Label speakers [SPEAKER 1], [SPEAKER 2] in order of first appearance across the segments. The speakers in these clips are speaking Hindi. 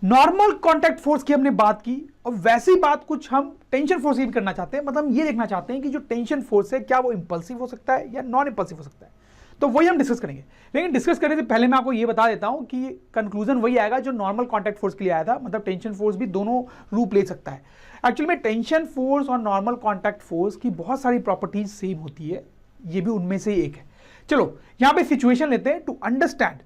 [SPEAKER 1] नॉर्मल कॉन्टैक्ट फोर्स की हमने बात की, और वैसी बात कुछ हम टेंशन फोर्स की भी करना चाहते हैं। मतलब हम ये देखना चाहते हैं कि जो टेंशन फोर्स है क्या वो इंपल्सिव हो सकता है या नॉन इंपल्सिव हो सकता है। तो वही हम डिस्कस करेंगे। लेकिन डिस्कस करने से पहले मैं आपको ये बता देता हूं कि कंक्लूजन वही आएगा जो नॉर्मल कॉन्टैक्ट फोर्स के लिए आया था। मतलब टेंशन फोर्स भी दोनों रूप ले सकता है। एक्चुअली में टेंशन फोर्स और नॉर्मल कॉन्टैक्ट फोर्स की बहुत सारी प्रॉपर्टीज सेम होती है, ये भी उनमें से एक है। चलो यहां पे सिचुएशन लेते हैं टू अंडरस्टैंड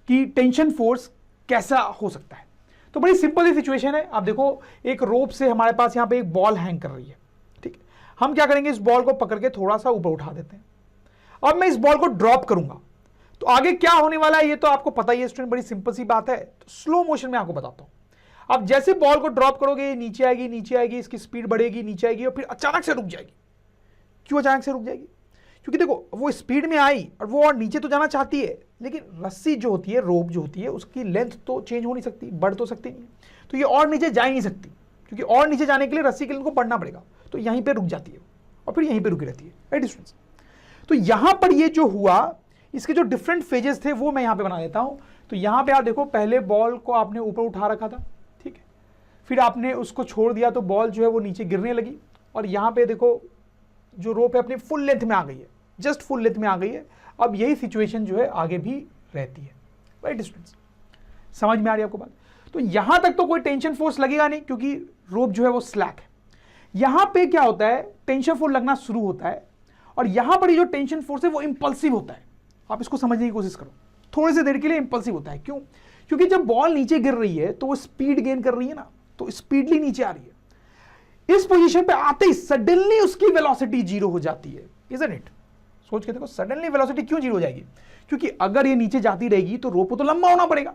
[SPEAKER 1] कि टेंशन फोर्स कैसा हो सकता है। तो बड़ी सिंपल सी सिचुएशन है। आप देखो, एक रोप से हमारे पास यहां पे एक बॉल हैंग कर रही है, ठीक है। हम क्या करेंगे, इस बॉल को पकड़ के थोड़ा सा ऊपर उठा देते हैं। अब मैं इस बॉल को ड्रॉप करूंगा तो आगे क्या होने वाला है ये तो आपको पता ही है स्टूडेंट, बड़ी सिंपल सी बात है। तो स्लो मोशन में आपको बताता हूं। आप जैसे बॉल को ड्रॉप करोगे, नीचे आएगी, नीचे आएगी, इसकी स्पीड बढ़ेगी, नीचे आएगी, और फिर अचानक से रुक जाएगी। क्यों अचानक से रुक जाएगी? क्योंकि देखो, वो स्पीड में आई और वो और नीचे तो जाना चाहती है, लेकिन रस्सी जो होती है, रोप जो होती है, उसकी लेंथ तो चेंज हो नहीं सकती, बढ़ तो सकती नहीं, तो ये और नीचे जा ही नहीं सकती, क्योंकि और नीचे जाने के लिए रस्सी के लेंथ को बढ़ना पड़ेगा। तो यहीं पे रुक जाती है और फिर यहीं पे रुकी रहती है, राइट स्टूडेंट्स। तो यहां पर ये जो हुआ, इसके जो डिफरेंट फेजेस थे वो मैं यहां पे बना देता हूं। तो यहां पे आप देखो, पहले बॉल को आपने ऊपर उठा रखा था, ठीक है, फिर आपने उसको छोड़ दिया तो बॉल जो है वो नीचे गिरने लगी, और यहां पे देखो जो रोप है अपनी फुल लेंथ में आ गई है, जस्ट फुल लेंथ में आ गई है। अब यही सिचुएशन जो है आगे भी रहती है, राइट स्टूडेंट्स। समझ में आ रही है आपको बात? तो यहां तक तो कोई टेंशन फोर्स लगेगा नहीं, क्योंकि रोप जो है वो स्लैक है। यहां पे क्या होता है, टेंशन फोर्स लगना शुरू होता है, और यहां पर जो टेंशन फोर्स है वो इंपल्सिव होता है। आप इसको समझने की कोशिश करो, थोड़ी सी देर के लिए इंपल्सिव होता है। क्यों? क्योंकि जब बॉल नीचे गिर रही है तो वो स्पीड गेन कर रही है ना, तो स्पीडली नीचे आ रही है। इस पोजीशन पे आते ही सडनली उसकी वेलोसिटी जीरो हो जाती है, इजंट इट? सोच के देखो, सडनली वेलोसिटी क्यों जीरो हो जाएगी? क्योंकि अगर ये नीचे जाती रहेगी तो रोप को तो लंबा होना पड़ेगा।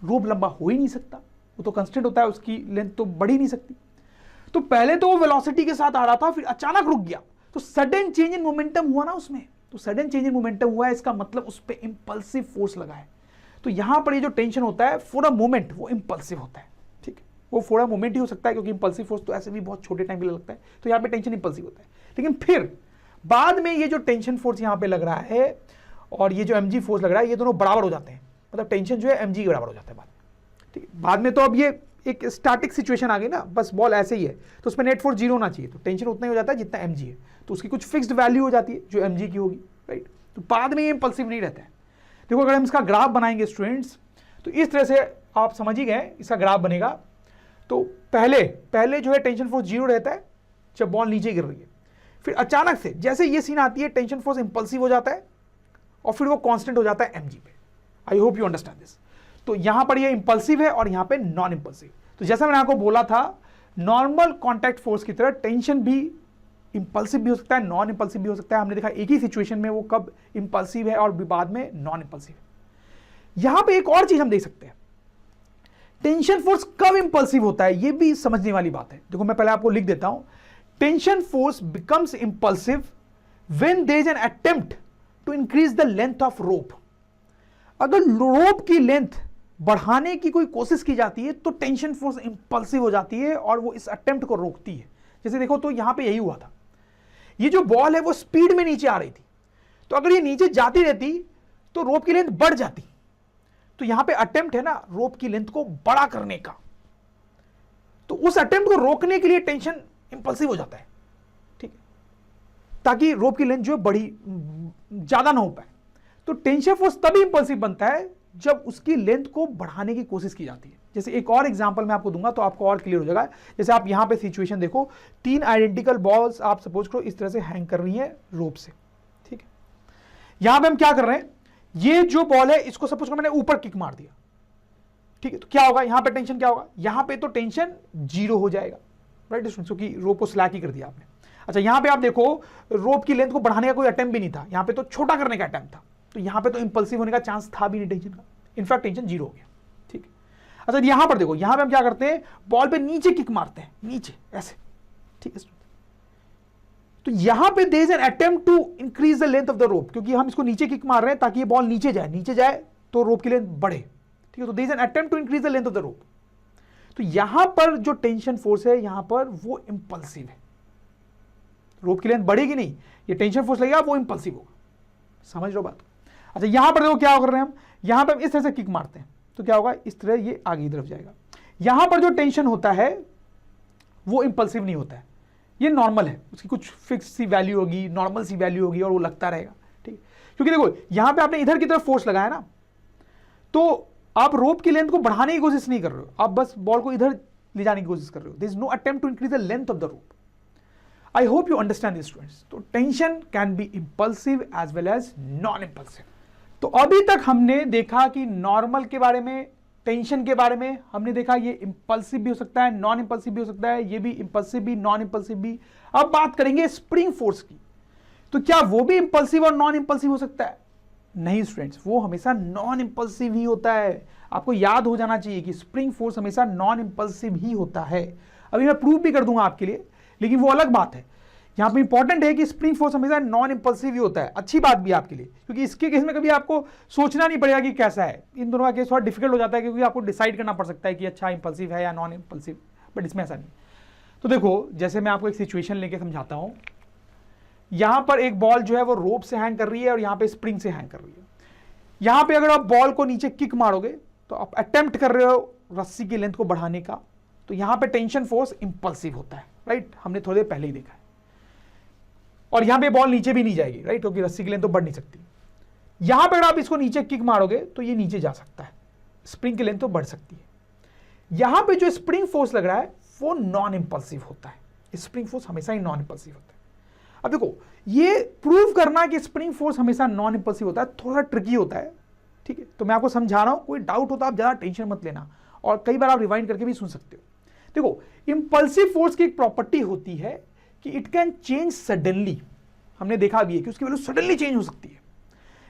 [SPEAKER 1] रोप लंबा हो ही नहीं सकता, वो तो कंस्टेंट होता है, उसकी लेंथ तो बढ़ ही नहीं सकती। तो पहले तो वो वेलोसिटी के साथ आ रहा था, फिर अचानक रुक गया, तो सडन चेंज इन मोमेंटम हुआ ना उसमें। तो सडन चेंज इन मोमेंटम हुआ है, इसका मतलब उस पर इंपल्सिव फोर्स लगा है। तो यहां पर ये जो टेंशन होता है फॉर अ मोमेंट वो इंपल्सिव होता है, ठीक है। वो फॉर अ मोमेंट ही हो सकता है, क्योंकि इंपल्सिव फोर्स तो ऐसे भी बहुत छोटे टाइम के लिए लगता है। तो यहां पे टेंशन इंपल्सिव होता है। लेकिन फिर बाद में ये जो टेंशन फोर्स यहां पे लग रहा है और ये जो mg फोर्स लग रहा है, ये दोनों बराबर हो जाते हैं। मतलब टेंशन जो है mg के बराबर हो जाता है बाद में, ठीक है। बाद में तो अब ये एक स्टैटिक सिचुएशन आ गई ना, बस बॉल ऐसे ही है, तो उसमें नेट फोर्स जीरो होना चाहिए, तो टेंशन उतना ही हो जाता है जितना mg है। तो उसकी कुछ फिक्स्ड वैल्यू हो जाती है जो mg की होगी, राइट। तो बाद में ये इंपल्सिव नहीं रहता है। देखो, अगर हम इसका ग्राफ बनाएंगे स्टूडेंट्स, तो इस तरह से आप समझ ही गए इसका ग्राफ बनेगा। तो पहले जो है टेंशन फोर्स जीरो रहता है जब बॉल नीचे गिर रही है, फिर अचानक से जैसे ये सीन आती है टेंशन फोर्स इंपल्सिव हो जाता है, और फिर वो कांस्टेंट हो जाता है mg पे। आई होप यू अंडरस्टैंड दिस। तो यहां पर ये इंपल्सिव है और यहां पे नॉन इंपल्सिव। तो जैसा मैंने आपको बोला था, नॉर्मल कॉन्टैक्ट फोर्स की तरह टेंशन भी इंपल्सिव भी हो सकता है, नॉन इंपल्सिव भी हो सकता है। हमने देखा एक ही सिचुएशन में वो कब इंपल्सिव है और बाद में नॉन इंपल्सिव है। यहां पे एक और चीज हम देख सकते हैं, टेंशन फोर्स कब इंपल्सिव होता है, ये भी समझने वाली बात है। देखो, मैं पहले आपको लिख देता हूं। Tension force becomes impulsive when there is an attempt to increase the length of rope. अगर रोप की लेंथ बढ़ाने की कोई कोशिश की जाती है तो टेंशन फोर्स इंपल्सिव हो जाती है और वो इस अटेम्प्ट को रोकती है। जैसे देखो, तो यहां पे यही हुआ था, ये जो बॉल है वो स्पीड में नीचे आ रही थी, तो अगर ये नीचे जाती रहती तो रोप की लेंथ बढ़ जाती। तो यहां पे अटेम्प्ट है ना रोप की लेंथ को बड़ा करने का, तो उस अटेम्प्ट को रोकने के लिए टेंशन इंपल्सिव हो जाता है, ठीक है, ताकि रोप की लेंथ जो बड़ी ज्यादा ना हो पाए। तो टेंशन फोर्स तभी इंपल्सिव बनता है जब उसकी लेंथ को बढ़ाने की कोशिश की जाती है। जैसे एक और एग्जांपल मैं आपको दूंगा तो आपको और क्लियर हो जाएगा। जैसे आप यहां पे सिचुएशन देखो, 3 आइडेंटिकल बॉल्स आप सपोज करो इस तरह से हैंग कर रही हैं रोप से, ठीक है। यहां पे हम क्या कर रहे हैं, ये जो बॉल है इसको सपोज करो मैंने ऊपर किक मार दिया, ठीक है। तो क्या होगा, यहां पे टेंशन क्या होगा, यहां पे तो टेंशन जीरो हो जाएगा, राइट स्टूडेंट्स, क्योंकि रोप को स्लैक ही कर दिया आपने। अच्छा, यहां पे आप देखो रोप की लेंथ को बढ़ाने का कोई अटेम्प्ट भी नहीं था, यहां पे तो छोटा करने का अटेम्प्ट था, तो यहां पे तो इंपल्सिव होने का चांस था भी नहीं टेंशन का, इनफैक्ट टेंशन जीरो हो गया, ठीक है। अच्छा, यहां पर देखो, यहां पे हम क्या करते हैं, बॉल पे नीचे किक मारते हैं, नीचे ऐसे, ठीक है। तो यहां पे there is an attempt to increase the length of the rope, क्योंकि हम इसको नीचे किक मार रहे हैं ताकि ये बॉल नीचे जाए तो रोप की लेंथ बढ़े, ठीक है। तो there is an attempt to increase the length of the rope. तो यहां पर जो टेंशन फोर्स है यहां पर वो इंपल्सिव है, रोप की लेंथ बढ़ेगी नहीं, ये टेंशन फोर्स लगेगा वो इंपल्सिव होगा। समझ लो बात। अच्छा, यहां पर देखो क्या कर रहे हैं हम, यहां पर हम इस तरह से किक मारते हैं, तो क्या होगा, इस तरह ये आगे की तरफ जाएगा। यहां पर जो टेंशन होता है वो इंपल्सिव नहीं होता है, ये नॉर्मल है, उसकी कुछ फिक्स सी वैल्यू होगी, नॉर्मल सी वैल्यू होगी और वो लगता रहेगा, ठीक है। क्योंकि देखो यहां पे आपने इधर की तरफ फोर्स लगाया ना, तो आप रोप की लेंथ को बढ़ाने की कोशिश नहीं कर रहे हो, आप बस बॉल को इधर ले जाने की कोशिश कर रहे हो। There is no attempt to increase the length of the rope. I hope you understand this students. तो tension can be impulsive as well as non impulsive. तो अभी तक हमने देखा कि नॉर्मल के बारे में, टेंशन के बारे में हमने देखा, ये इंपल्सिव भी हो सकता है, नॉन इंपल्सिव भी हो सकता है, ये भी इंपल्सिव भी, नॉन इंपल्सिव भी। अब बात करेंगे स्प्रिंग फोर्स की, तो क्या वो भी इंपल्सिव और नॉन इंपल्सिव हो सकता है? नहीं स्टूडेंट्स, वो हमेशा नॉन इंपल्सिव ही होता है। आपको याद हो जाना चाहिए कि स्प्रिंग फोर्स हमेशा नॉन इंपल्सिव ही होता है। अभी मैं प्रूव भी कर दूंगा आपके लिए, लेकिन वो अलग बात है। यहां पे इंपॉर्टेंट है कि स्प्रिंग फोर्स हमेशा नॉन इंपल्सिव ही होता है। अच्छी बात भी आपके लिए, क्योंकि इसके केस में कभी आपको सोचना नहीं पड़ेगा कि कैसा है। इन दोनों का केस थोड़ा डिफिकल्ट हो जाता है, क्योंकि आपको डिसाइड करना पड़ सकता है कि अच्छा इंपल्सिव है या नॉन इंपल्सिव, बट इसमें ऐसा नहीं। तो देखो, जैसे मैं आपको एक सिचुएशन लेके समझाता हूं। यहां पर एक बॉल जो है वो रोप से हैंग कर रही है और यहां पे स्प्रिंग से हैंग कर रही है। यहां पे अगर आप बॉल को नीचे किक मारोगे तो आप अटेम्प्ट कर रहे हो रस्सी की लेंथ को बढ़ाने का, तो यहां पे टेंशन फोर्स इंपल्सिव होता है, राइट। हमने थोड़ी देर पहले ही देखा है। और यहां पे बॉल नीचे भी नहीं जाएगी, राइट, क्योंकि रस्सी की लेंथ तो बढ़ नहीं सकती। यहां पर अगर आप इसको नीचे किक मारोगे तो ये नीचे जा सकता है, स्प्रिंग की लेंथ तो बढ़ सकती है। यहां पे जो स्प्रिंग फोर्स लग रहा है वो नॉन इंपल्सिव होता है। स्प्रिंग फोर्स हमेशा ही नॉन इंपल्सिव होता है। अब देखो, ये प्रूव करना कि स्प्रिंग फोर्स हमेशा नॉन इंपल्सिव होता है थोड़ा ट्रिकी होता है, ठीक है। तो मैं आपको समझा रहा हूं, कोई डाउट होता आप ज्यादा टेंशन मत लेना, और कई बार आप रिवाइंड करके भी सुन सकते हो। देखो, इंपल्सिव फोर्स की एक प्रॉपर्टी होती है कि इट कैन चेंज सडनली। हमने देखा भी है कि उसकी वैल्यू सडनली चेंज हो सकती है,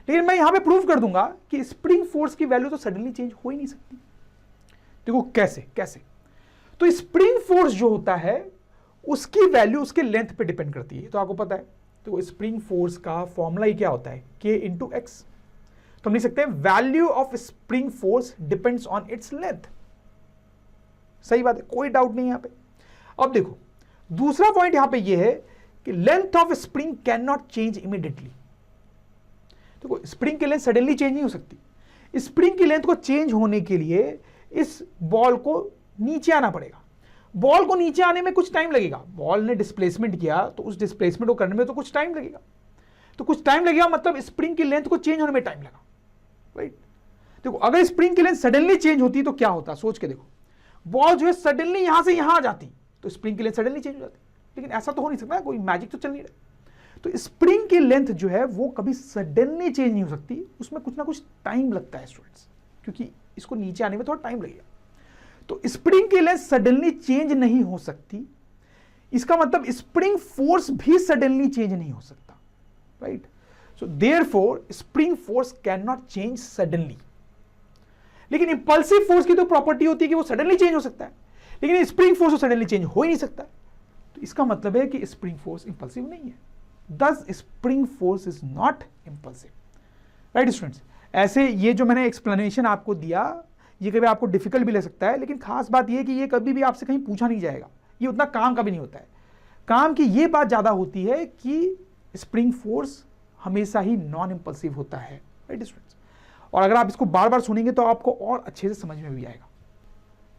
[SPEAKER 1] लेकिन मैं यहां पे प्रूव कर दूंगा कि स्प्रिंग फोर्स की वैल्यू तो सडनली चेंज हो ही नहीं सकती। देखो कैसे, तो स्प्रिंग फोर्स जो होता है उसकी वैल्यू उसके लेंथ पे डिपेंड करती है, तो आपको पता है। तो स्प्रिंग फोर्स का फॉर्मूला ही क्या होता है, K × X। तो हम लिख सकते हैं value of spring force depends on its length. सही बात है, कोई डाउट नहीं यहां पे। अब देखो, दूसरा पॉइंट यहां पे ये है कि length of spring can not change immediately. देखो, स्प्रिंग की लेंथ सडनली चेंज नहीं हो सकती। स्प्रिंग की लेंथ को चेंज होने के लिए इस बॉल को नीचे आना पड़ेगा। बॉल को नीचे आने में कुछ टाइम लगेगा। बॉल ने डिस्प्लेसमेंट किया तो उस डिस्प्लेसमेंट को करने में तो कुछ टाइम लगेगा। तो कुछ टाइम लगेगा मतलब स्प्रिंग की लेंथ को चेंज होने में टाइम लगा, राइट। देखो, अगर स्प्रिंग की लेंथ सडनली चेंज होती तो क्या होता, सोच के देखो। बॉल जो है सडनली यहां से यहां आ जाती तो स्प्रिंग की लेंथ सडनली चेंज हो जाती, लेकिन ऐसा तो हो नहीं सकता, कोई मैजिक तो चल नहीं रहा। तो स्प्रिंग की लेंथ जो है वो कभी सडनली चेंज नहीं हो सकती, उसमें कुछ ना कुछ टाइम लगता है स्टूडेंट्स, क्योंकि इसको नीचे आने में थोड़ा टाइम लगेगा। तो स्प्रिंग की लेंथ सडनली चेंज नहीं हो सकती, इसका मतलब स्प्रिंग फोर्स भी सडनली चेंज नहीं हो सकता, right. So therefore spring force can not change suddenly. लेकिन इंपल्सिव फोर्स की तो प्रॉपर्टी होती है कि वो सडनली चेंज हो सकता है, लेकिन स्प्रिंग फोर्स तो सडनली चेंज हो ही नहीं सकता। तो इसका मतलब है कि स्प्रिंग फोर्स इंपल्सिव नहीं है, दस spring force is not impulsive, right students. ऐसे ये जो मैंने एक्सप्लेनेशन आपको दिया, ये कभी आपको डिफिकल्ट भी लग सकता है, लेकिन खास बात ये है कि ये कभी भी आपसे कहीं पूछा नहीं जाएगा, ये उतना काम का भी नहीं होता है। काम की ये बात ज्यादा होती है कि स्प्रिंग फोर्स हमेशा ही नॉन इंपल्सिव होता है, राइट स्टूडेंट्स। और अगर आप इसको बार बार सुनेंगे तो आपको और अच्छे से समझ में भी आएगा।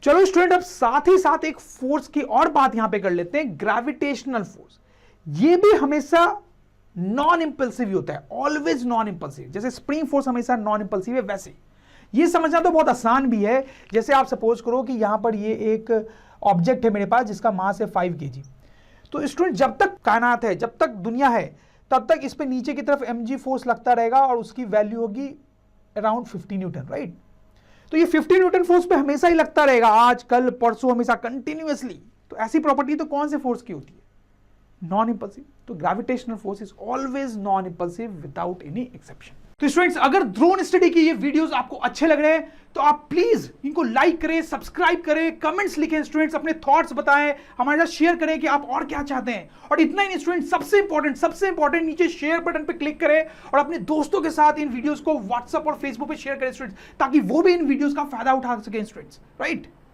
[SPEAKER 1] चलो स्टूडेंट, अब साथ ही साथ एक फोर्स की और बात यहां पे कर लेते हैं, ग्रेविटेशनल फोर्स। ये भी हमेशा नॉन इंपल्सिव ही होता है, ऑलवेज नॉन इंपल्सिव। जैसे स्प्रिंग फोर्स हमेशा नॉन इंपल्सिव है, वैसे ये समझना तो बहुत आसान भी है। जैसे आप सपोज करो कि यहां पर ये एक ऑब्जेक्ट है मेरे पास जिसका मास है 5 kg। तो स्टूडेंट, जब तक कायनात है, जब तक दुनिया है, तब तक इस पे नीचे की तरफ mg फोर्स लगता रहेगा और उसकी वैल्यू होगी अराउंड 50 न्यूटन, राइट। तो ये 50 न्यूटन फोर्स पे हमेशा ही लगता रहेगा, आज कल परसों हमेशा कंटिन्यूअसली। तो ऐसी प्रॉपर्टी तो कौन से फोर्स की होती है, नॉन इंपल्सिव। तो gravitational force is always non impulsive without any exception. तो स्टूडेंट्स, अगर ड्रोन स्टडी के ये वीडियोस आपको अच्छे लग रहे हैं तो आप प्लीज इनको लाइक करें, सब्सक्राइब करें, कमेंट्स लिखें स्टूडेंट्स, अपने थॉट्स बताएं, हमारे साथ शेयर करें कि आप और क्या चाहते हैं। और इतना ही नहीं स्टूडेंट, सबसे इंपॉर्टेंट नीचे शेयर बटन पे क्लिक करें और अपने दोस्तों के साथ इन वीडियोस को व्हाट्सएप और फेसबुक पे शेयर करें स्टूडेंट्स, ताकि वो भी इन वीडियोस का फायदा उठा सकें स्टूडेंट्स, राइट।